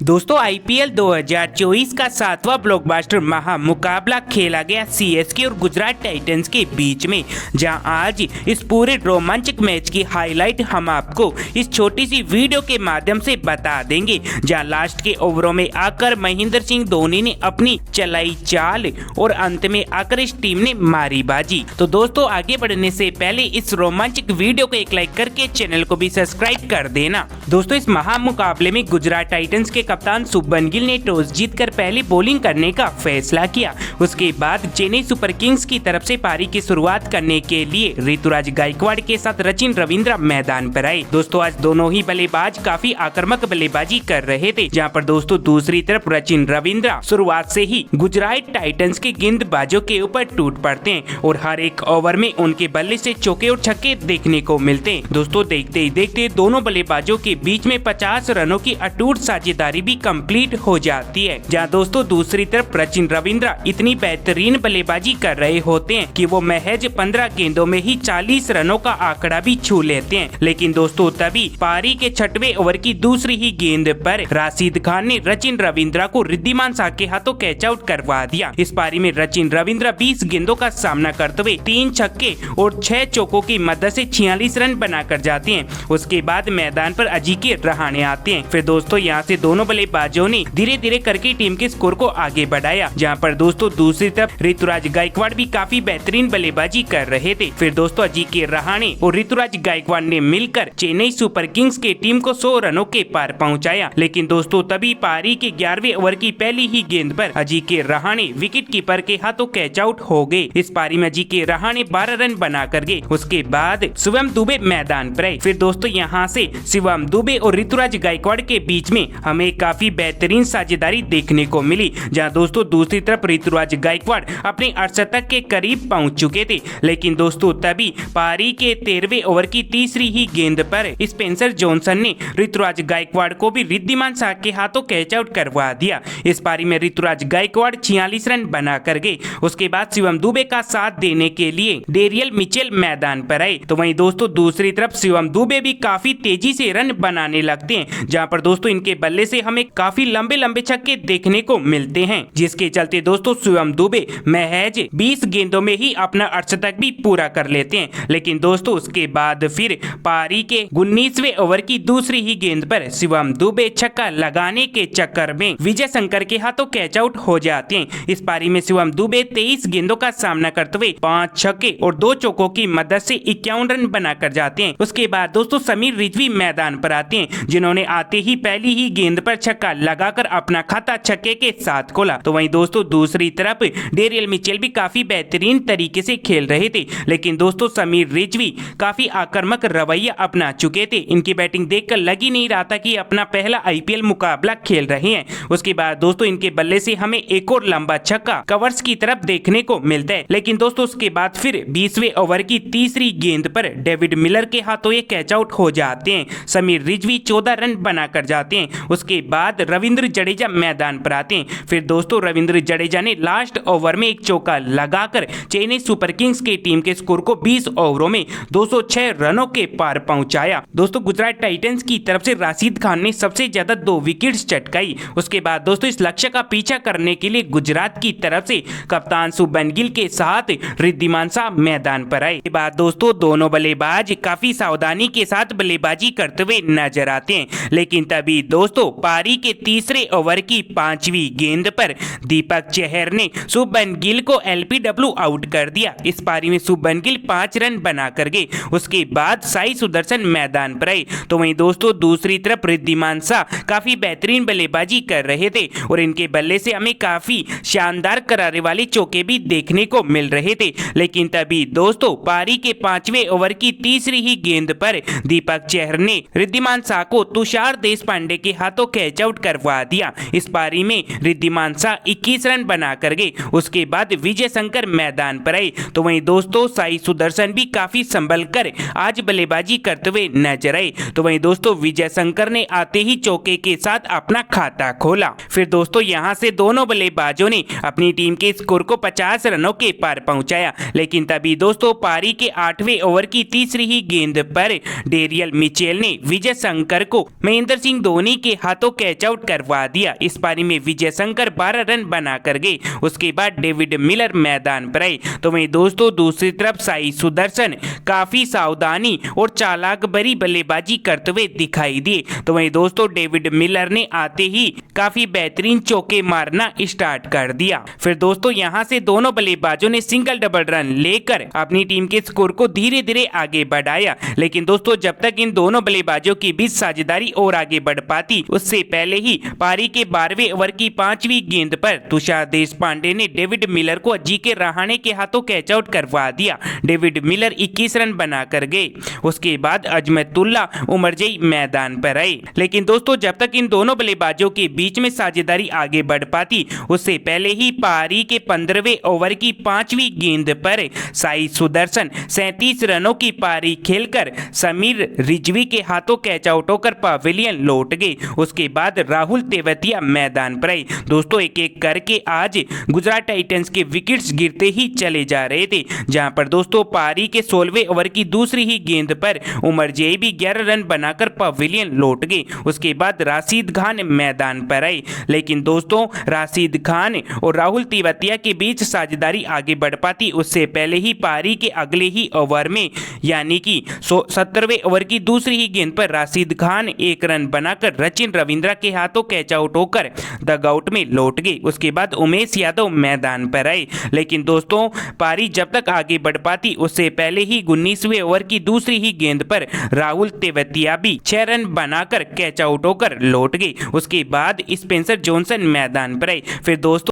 दोस्तों आईपीएल 2024 का 7वां ब्लॉकबस्टर महामुकाबला खेला गया सीएसके और गुजरात टाइटंस के बीच में, जहां आज इस पूरे रोमांचक मैच की हाईलाइट हम आपको इस छोटी सी वीडियो के माध्यम से बता देंगे, जहां लास्ट के ओवरों में आकर महेंद्र सिंह धोनी ने अपनी चलाई चाल और अंत में आकर इस टीम ने मारी बाजी। तो दोस्तों आगे बढ़ने से पहले इस रोमांचक वीडियो को एक लाइक करके चैनल को भी सब्सक्राइब कर देना। दोस्तों इस महामुकाबले में गुजरात टाइटंस के कप्तान शुभमन गिल ने टॉस जीतकर पहले बॉलिंग करने का फैसला किया। उसके बाद चेन्नई सुपर किंग्स की तरफ से पारी की शुरुआत करने के लिए ऋतुराज गायकवाड़ के साथ सचिन रविंद्र मैदान पर आए। दोस्तों आज दोनों ही बल्लेबाज काफी आक्रामक बल्लेबाजी कर रहे थे, जहां पर दोस्तों दूसरी तरफ सचिन रविंद्र शुरुआत से ही गुजरात टाइटंस के गेंदबाजों के ऊपर टूट पड़ते हैं और हर एक ओवर में उनके बल्ले से चौके और छक्के देखने को मिलते हैं। दोस्तों देखते ही देखते दोनों बल्लेबाजों के बीच में 50 रनों की अटूट साझेदारी भी कंप्लीट हो जाती है, जहां दोस्तों दूसरी तरफ सचिन रविंद्र इतनी बेहतरीन बल्लेबाजी कर रहे होते हैं कि वो महज 15 गेंदों में ही 40 रनों का आंकड़ा भी छू लेते हैं। लेकिन दोस्तों तभी पारी के 6वें ओवर की दूसरी ही गेंद पर राशिद खान ने सचिन रविंद्र को रिद्धिमान शाह के हाथों कैच आउट करवा दिया। इस पारी में सचिन रविंद्र 20 गेंदों का सामना करते हुए 3 छक्के और 6 चौकों की मदद से 46 रन बनाकर जाते हैं। उसके बाद मैदान पर अजिंक्य रहाणे आते हैं। फिर दोस्तों यहाँ से दोनों बल्लेबाजों ने धीरे धीरे करके टीम के स्कोर को आगे बढ़ाया, जहाँ पर दोस्तों दूसरी तरफ ऋतुराज गायकवाड़ भी काफी बेहतरीन बल्लेबाजी कर रहे थे। फिर दोस्तों अजिंक्य रहाणे और ऋतुराज गायकवाड़ ने मिलकर चेन्नई सुपर किंग्स के टीम को 100 रनों के पार पहुंचाया। लेकिन दोस्तों तभी पारी के 11वें ओवर की पहली ही गेंद पर अजिंक्य रहाणे विकेट कीपर के हाथों कैच आउट हो गए। इस पारी में अजिंक्य रहाणे 12 रन बना कर गए। उसके बाद शिवम दुबे मैदान पर आए। फिर दोस्तों यहाँ से शिवम दुबे और ऋतुराज गायकवाड़ के बीच में हमें काफी बेहतरीन साझेदारी देखने को मिली, जहां दोस्तों दूसरी तरफ ऋतुराज गायकवाड़ अपने 68 के करीब पहुंच चुके थे। लेकिन दोस्तों तभी पारी के 13वें ओवर की तीसरी ही गेंद पर स्पेंसर जॉनसन ने ऋतुराज गायकवाड़ को भी रिद्धिमान शाह के हाथों कैच आउट करवा दिया। इस पारी में ऋतुराज गायकवाड़ 46 रन बना कर गए। उसके बाद शिवम दुबे का साथ देने के लिए डेरियल मिचेल मैदान पर आए। तो वहीं दोस्तों दूसरी तरफ शिवम दुबे भी काफी तेजी से रन बनाने लगते हैं, जहां पर दोस्तों इनके बल्ले से हमें काफी लंबे लंबे छक्के देखने को मिलते हैं, जिसके चलते दोस्तों शिवम दुबे महज 20 गेंदों में ही अपना अर्धशतक भी पूरा कर लेते हैं। लेकिन दोस्तों उसके बाद फिर पारी के 19वें ओवर की दूसरी ही गेंद पर शिवम दुबे छक्का लगाने के चक्कर में विजय शंकर के हाथों कैच आउट हो जाते हैं। इस पारी में शिवम दुबे 23 गेंदों का सामना करते हुए 5 छक्के और 2 चौकों की मदद से 51 रन बनाकर जाते हैं। उसके बाद दोस्तों समीर रिजवी मैदान पर आते हैं, जिन्होंने आते ही पहली ही गेंद पर छक्का लगाकर अपना खाता छक्के के साथ खोला। तो वहीं दोस्तों दूसरी तरफ डेरियल मिचेल भी काफी बेहतरीन तरीके से खेल रहे थे। लेकिन दोस्तों समीर रिजवी काफी आक्रामक रवैया अपना चुके थे। इनकी बैटिंग देखकर लग ही नहीं रहा था कि अपना पहला आईपीएल मुकाबला खेल रहे हैं। उसके बाद दोस्तों इनके बल्ले से हमें एक और लंबा छक्का कवर्स की तरफ देखने को मिलता है। लेकिन दोस्तों उसके बाद फिर 20वें ओवर की तीसरी गेंद पर डेविड मिलर के हाथों ये कैच आउट हो जाते हैं। समीर रिजवी 14 रन बनाकर जाते हैं। उसके बाद रविंद्र जडेजा मैदान पर आते हैं। फिर दोस्तों रविंद्र जडेजा ने लास्ट ओवर में एक चौका लगाकर चेन्नई सुपर किंग्स की टीम के स्कोर को 20 ओवरों में 206 रनों के पार पहुंचाया। दोस्तों गुजरात टाइटंस की तरफ से राशिद खान ने सबसे ज्यादा 2 विकेट्स चटकाई। उसके बाद दोस्तों इस लक्ष्य का पीछा करने के लिए गुजरात की तरफ से कप्तान शुभमन गिल के साथ रिद्धिमान शाह मैदान पर आए। बाद दोस्तों दोनों बल्लेबाज काफी सावधानी के साथ बल्लेबाजी करते हुए नजर आते हैं। लेकिन तभी दोस्तों पारी के तीसरे ओवर की 5वीं गेंद पर दीपक चहर ने शुभमन गिल को एलपीडब्ल्यू आउट कर दिया। इस पारी में शुभमन गिल 5 रन बना कर गए। उसके बाद साई सुदर्शन मैदान पर आए। तो वहीं दोस्तों दूसरी तरफ रिद्धिमान शाह काफी बेहतरीन बल्लेबाजी कर रहे थे और इनके बल्ले से हमें काफी शानदार करारे वाले चौके भी देखने को मिल रहे थे। लेकिन तभी दोस्तों पारी के 5वें ओवर की तीसरी ही गेंद पर दीपक चहर ने रिद्धिमान शाह को तुषार देशपांडे के हाथों कैच आउट करवा दिया। इस पारी में रिद्धिमान शाह 21 रन बना कर गए। उसके बाद विजय शंकर मैदान पर आए। तो वहीं दोस्तों साई सुदर्शन भी काफी संभल कर आज बल्लेबाजी करते हुए नजर आए। तो वहीं दोस्तों विजय शंकर ने आते ही चौके के साथ अपना खाता खोला। फिर दोस्तों यहां से दोनों बल्लेबाजों ने अपनी टीम के स्कोर को 50 रनों के पार पहुंचाया। लेकिन तभी दोस्तों पारी के 8वें ओवर की तीसरी ही गेंद पर डेरियल मिचेल ने विजय शंकर को महेंद्र सिंह धोनी के हाथों कैच आउट करवा दिया। इस पारी में विजय शंकर 12 रन बना कर गए। उसके बाद डेविड मिलर मैदान पर आए। तो वहीं दोस्तों दूसरी तरफ साई सुदर्शन काफी सावधानी और चालाक भरी बल्लेबाजी करते हुए दिखाई दिए। तो वहीं दोस्तों डेविड मिलर ने आते ही काफी बेहतरीन चौके मारना स्टार्ट कर दिया। फिर दोस्तों यहां से दोनों बल्लेबाजों ने सिंगल डबल रन लेकर अपनी टीम के स्कोर को धीरे धीरे आगे बढ़ाया। लेकिन दोस्तों जब तक इन दोनों बल्लेबाजों के बीच साझेदारी और आगे बढ़ पाती, उससे पहले ही पारी के 12वें ओवर की 5वीं गेंद पर तुषार देशपांडे ने डेविड मिलर को जीके रहाणे के हाथों कैच आउट करवा दिया। डेविड मिलर 21 रन बनाकर गए। उसके बाद अजमतुल्ला उमरजई मैदान पर आए। लेकिन दोस्तों जब तक इन दोनों बल्लेबाजों के बीच में साझेदारी आगे बढ़ पाती, उससे पहले ही पारी के 15वें ओवर की 5वीं गेंद पर साई सुदर्शन 37 रनों की पारी खेलकर समीर रिजवी के हाथों कैच आउट होकर पवेलियन लौट गए। उसके बाद राहुल तेवतिया मैदान पर आए। दोस्तों एक एक करके आज गुजरात टाइटंस के विकेट्स गिरते ही चले जा रहे थे, जहां पर दोस्तों पारी के 16वें ओवर की दूसरी ही गेंद पर उमरजई भी 11 रन बनाकर पवेलियन लौट गए। उसके बाद राशिद खान मैदान पर आए। लेकिन दोस्तों राशिद खान और राहुल तेवतिया के बीच साझेदारी आगे बढ़ पाती, उससे पहले ही पारी के अगले ही ओवर में यानी कि 17वें ओवर की दूसरी ही गेंद पर राशिद खान 1 रन बनाकर रचिन रविंद्रा के हाथों कैच आउट होकर डगआउट में लौट गए। उसके बाद उमेश यादव मैदान पर आए। लेकिन दोस्तों पारी जब तक आगे बढ़ पाती, उससे पहले ही 19वें ओवर की दूसरी ही गेंद पर राहुल तेवतिया भी 6 रन बनाकर कैच आउट होकर लौट गए। उसके बाद स्पेंसर जॉनसन मैदान पर आए। फिर दोस्तों